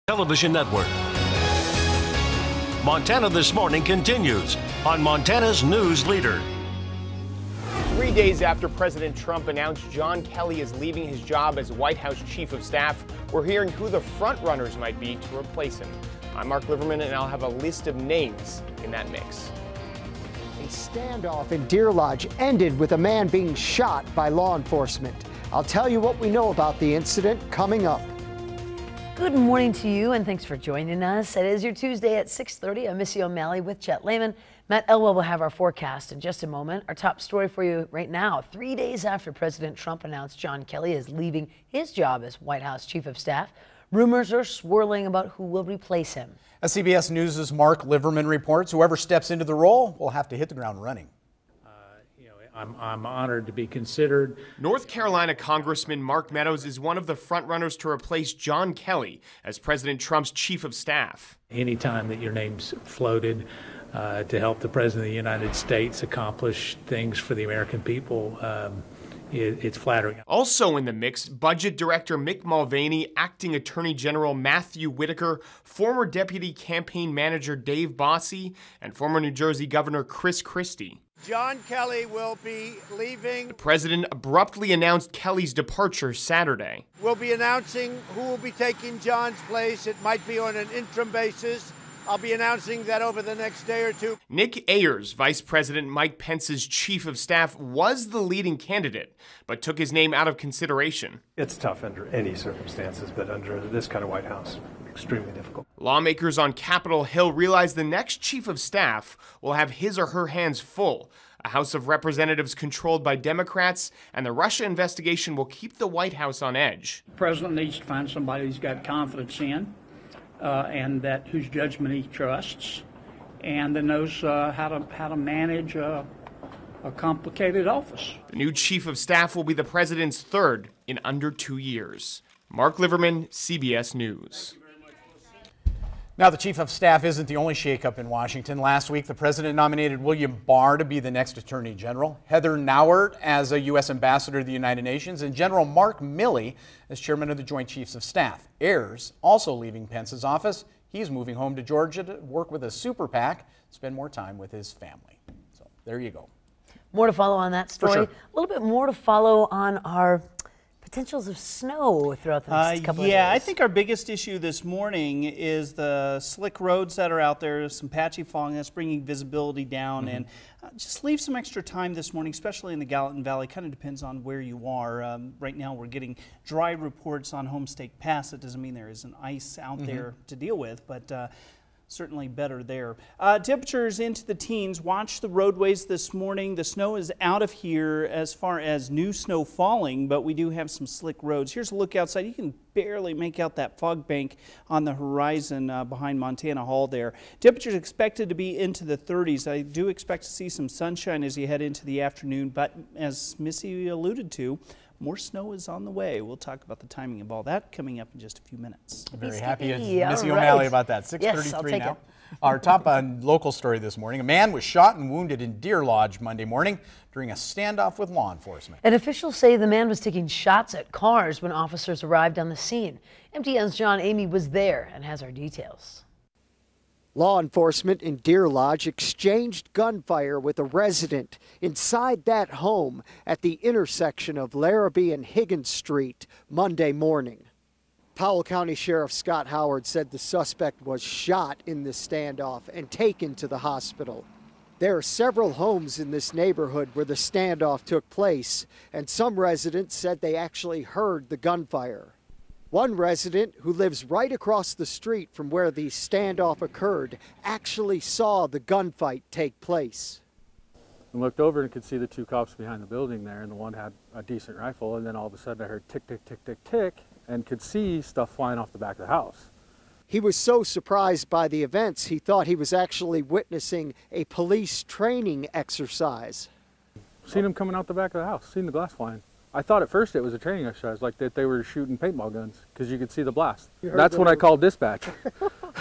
Television Network. Montana This Morning continues on Montana's News Leader. 3 days after President Trump announced John Kelly is leaving his job as White House Chief of Staff, we're hearing who the front runners might be to replace him. I'm Mark Liverman, and I'll have a list of names in that mix. A standoff in Deer Lodge ended with a man being shot by law enforcement. I'll tell you what we know about the incident coming up. Good morning to you, and thanks for joining us. It is your Tuesday at 6:30. I'm Missy O'Malley with Chet Lehman. Matt Elwell will have our forecast in just a moment. Our top story for you right now: 3 days after President Trump announced John Kelly is leaving his job as White House Chief of Staff, rumors are swirling about who will replace him. As CBS News' Mark Liverman reports, whoever steps into the role will have to hit the ground running. I'm honored to be considered. North Carolina Congressman Mark Meadows is one of the frontrunners to replace John Kelly as President Trump's Chief of Staff. Anytime that your name's floated to help the President of the United States accomplish things for the American people, it's flattering. Also in the mix, Budget Director Mick Mulvaney, Acting Attorney General Matthew Whitaker, former Deputy Campaign Manager Dave Bossie, and former New Jersey Governor Chris Christie. John Kelly will be leaving. The president abruptly announced Kelly's departure Saturday. We'll be announcing who will be taking John's place. It might be on an interim basis. I'll be announcing that over the next day or two. Nick Ayers, Vice President Mike Pence's Chief of Staff, was the leading candidate, but took his name out of consideration. It's tough under any circumstances, but under this kind of White House, extremely difficult. Lawmakers on Capitol Hill realize the next Chief of Staff will have his or her hands full. A House of Representatives controlled by Democrats, and the Russia investigation will keep the White House on edge. The president needs to find somebody he's got confidence in, and that whose judgment he trusts, and that knows how to manage a complicated office. The new Chief of Staff will be the president's third in under 2 years. Mark Liverman, CBS News. Now, the Chief of Staff isn't the only shakeup in Washington. Last week, the president nominated William Barr to be the next Attorney General, Heather Nauert as a U.S. Ambassador to the United Nations, and General Mark Milley as Chairman of the Joint Chiefs of Staff. Ayers also leaving Pence's office. He's moving home to Georgia to work with a super PAC, spend more time with his family. So there you go. More to follow on that story. For sure. A little bit more to follow on our potentials of snow throughout the next couple of days. Yeah, I think our biggest issue this morning is the slick roads that are out there, some patchy fog that's bringing visibility down, and just leave some extra time this morning, especially in the Gallatin Valley. Kind of depends on where you are. Right now we're getting dry reports on Homestake Pass. It doesn't mean there isn't ice out there to deal with, but certainly better there. Temperatures into the teens. Watch the roadways this morning. The snow is out of here as far as new snow falling, but we do have some slick roads. Here's a look outside. You can barely make out that fog bank on the horizon behind Montana Hall there. Temperatures expected to be into the 30s. I do expect to see some sunshine as you head into the afternoon, but as Missy alluded to, more snow is on the way. We'll talk about the timing of all that coming up in just a few minutes. Very happy as Missy O'Malley about that. 6:33 now. Our top local story this morning. A man was shot and wounded in Deer Lodge Monday morning during a standoff with law enforcement. And officials say the man was taking shots at cars when officers arrived on the scene. MTN's John Amy was there and has our details. Law enforcement in Deer Lodge exchanged gunfire with a resident inside that home at the intersection of Larrabee and Higgins Street Monday morning. Powell County Sheriff Scott Howard said the suspect was shot in the standoff and taken to the hospital. There are several homes in this neighborhood where the standoff took place, and some residents said they actually heard the gunfire. One resident who lives right across the street from where the standoff occurred actually saw the gunfight take place. I looked over and could see the two cops behind the building there, and the one had a decent rifle, and then all of a sudden I heard tick, tick, tick, tick, tick, and could see stuff flying off the back of the house. He was so surprised by the events, he thought he was actually witnessing a police training exercise. Seen them coming out the back of the house, seen the glass flying. I thought at first it was a training exercise, like that they were shooting paintball guns, because you could see the blast. That's when I called dispatch,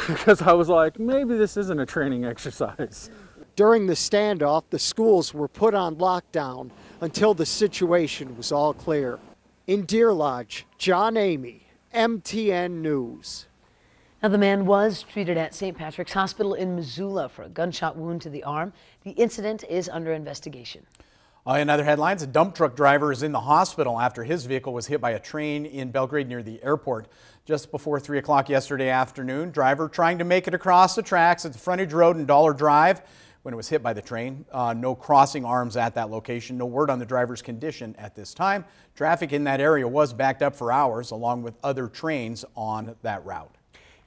because I was like, maybe this isn't a training exercise. During the standoff, the schools were put on lockdown until the situation was all clear. In Deer Lodge, John Amy, MTN News. Now, the man was treated at St. Patrick's Hospital in Missoula for a gunshot wound to the arm. The incident is under investigation. In other headlines, a dump truck driver is in the hospital after his vehicle was hit by a train in Belgrade near the airport. Just before 3 o'clock yesterday afternoon, driver trying to make it across the tracks at the frontage road in Dollar Drive when it was hit by the train. No crossing arms at that location. No word on the driver's condition at this time. Traffic in that area was backed up for hours along with other trains on that route.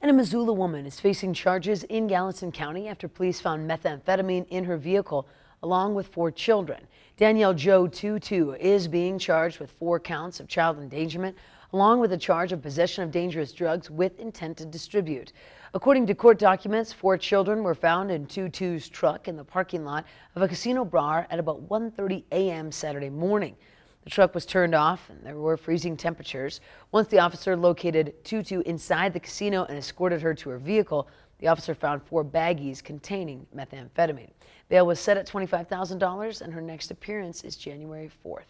And a Missoula woman is facing charges in Gallatin County after police found methamphetamine in her vehicle along with 4 children. Danielle Jo Tutu is being charged with 4 counts of child endangerment, along with a charge of possession of dangerous drugs with intent to distribute. According to court documents, 4 children were found in Tutu's truck in the parking lot of a casino bar at about 1:30 a.m. Saturday morning. The truck was turned off and there were freezing temperatures. Once the officer located Tutu inside the casino and escorted her to her vehicle, the officer found 4 baggies containing methamphetamine. Bail was set at $25,000 and her next appearance is January 4th.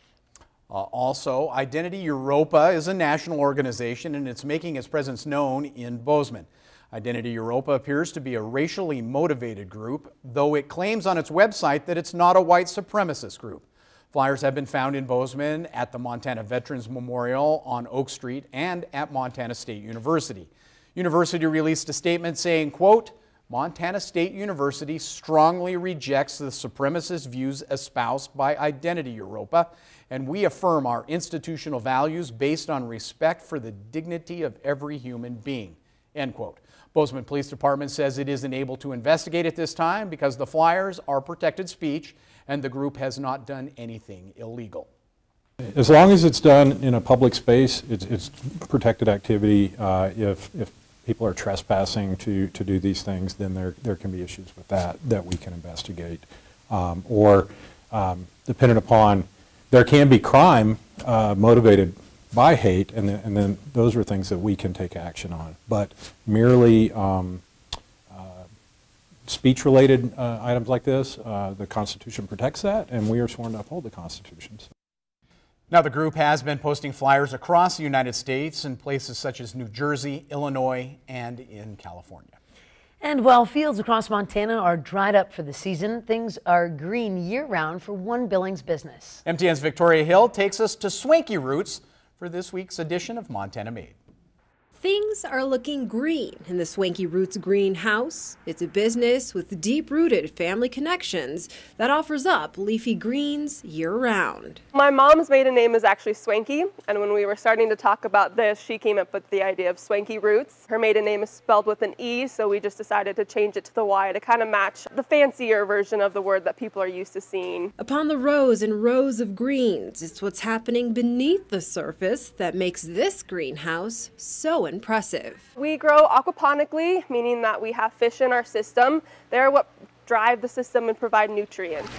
Also, Identity Europa is a national organization and it's making its presence known in Bozeman. Identity Europa appears to be a racially motivated group, though it claims on its website that it's not a white supremacist group. Flyers have been found in Bozeman at the Montana Veterans Memorial on Oak Street and at Montana State University. University released a statement saying, quote, Montana State University strongly rejects the supremacist views espoused by Identity Europa, and we affirm our institutional values based on respect for the dignity of every human being, end quote. Bozeman Police Department says it isn't able to investigate at this time because the flyers are protected speech and the group has not done anything illegal. As long as it's done in a public space, it's protected activity. If people are trespassing to do these things, then there can be issues with that we can investigate. Or depending upon, there can be crime motivated by hate, and then those are things that we can take action on. But merely speech-related items like this, the Constitution protects that, and we are sworn to uphold the Constitution. Now, the group has been posting flyers across the United States in places such as New Jersey, Illinois, and in California. And while fields across Montana are dried up for the season, things are green year-round for one Billings business. MTN's Victoria Hill takes us to Swanky Roots for this week's edition of Montana Made. Things are looking green in the Swanky Roots greenhouse. It's a business with deep-rooted family connections that offers up leafy greens year-round. My mom's maiden name is actually Swanky, and when we were starting to talk about this, she came up with the idea of Swanky Roots. Her maiden name is spelled with an E, so we just decided to change it to the Y to kind of match the fancier version of the word that people are used to seeing. Upon the rows and rows of greens, it's what's happening beneath the surface that makes this greenhouse so impressive. We grow aquaponically, meaning that we have fish in our system. They're what drive the system and provide nutrients.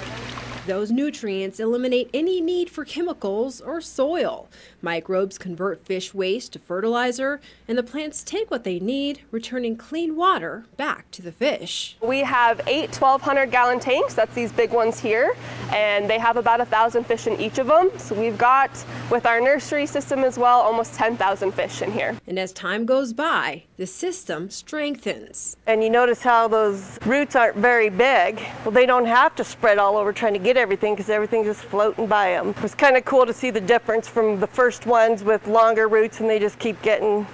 Those nutrients eliminate any need for chemicals or soil. Microbes convert fish waste to fertilizer, and the plants take what they need, returning clean water back to the fish. We have 8 1,200-gallon tanks, that's these big ones here, and they have about 1,000 fish in each of them. So we've got, with our nursery system as well, almost 10,000 fish in here. And as time goes by, the system strengthens. And you notice how those roots aren't very big. Well, they don't have to spread all over trying to get everything because everything's just floating by them. It was kind of cool to see the difference from the first ones with longer roots, and they just keep getting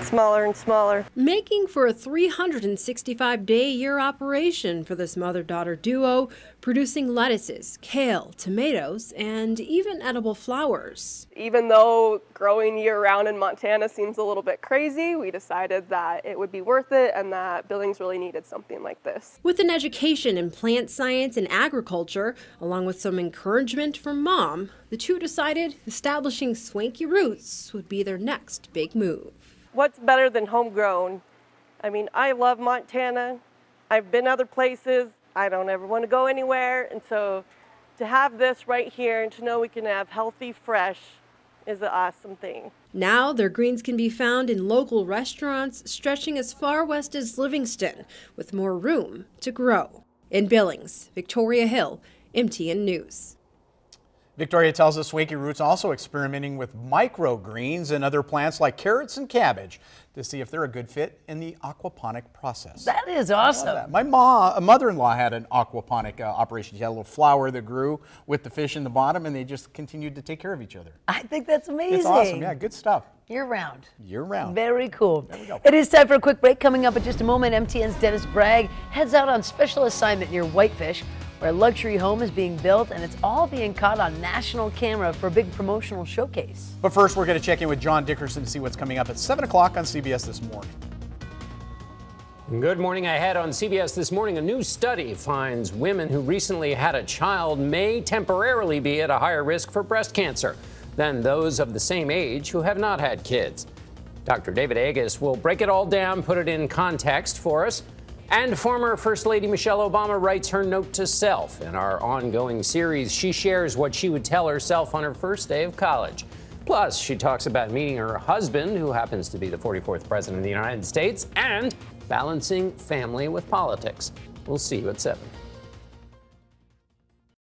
smaller and smaller. Making for a 365-day-a-year operation for this mother-daughter duo, producing lettuces, kale, tomatoes, and even edible flowers. Even though growing year-round in Montana seems a little bit crazy, we decided that it would be worth it and that Billings really needed something like this. With an education in plant science and agriculture, along with some encouragement from Mom, the two decided establishing Swanky Roots would be their next big move. What's better than homegrown? I mean, I love Montana. I've been other places. I don't ever want to go anywhere. And so to have this right here and to know we can have healthy, fresh is an awesome thing. Now their greens can be found in local restaurants stretching as far west as Livingston, with more room to grow. In Billings, Victoria Hill, MTN News. Victoria tells us Swanky Roots also experimenting with microgreens and other plants like carrots and cabbage to see if they're a good fit in the aquaponic process. That is awesome. That. My mother-in-law had an aquaponic operation. She had a little flower that grew with the fish in the bottom, and they just continued to take care of each other. I think that's amazing. It's awesome. Yeah, good stuff. Year-round. Year-round. Very cool. There we go. It is time for a quick break. Coming up in just a moment, MTN's Dennis Bragg heads out on special assignment near Whitefish, where a luxury home is being built, and it's all being caught on national camera for a big promotional showcase. But first, we're going to check in with John Dickerson to see what's coming up at 7 o'clock on CBS This Morning. Good morning. Ahead on CBS This Morning, a new study finds women who recently had a child may temporarily be at a higher risk for breast cancer than those of the same age who have not had kids. Dr. David Agus will break it all down, put it in context for us. And former First Lady Michelle Obama writes her note to self. In our ongoing series, she shares what she would tell herself on her first day of college. Plus, she talks about meeting her husband, who happens to be the 44th president of the United States, and balancing family with politics. We'll see you at 7.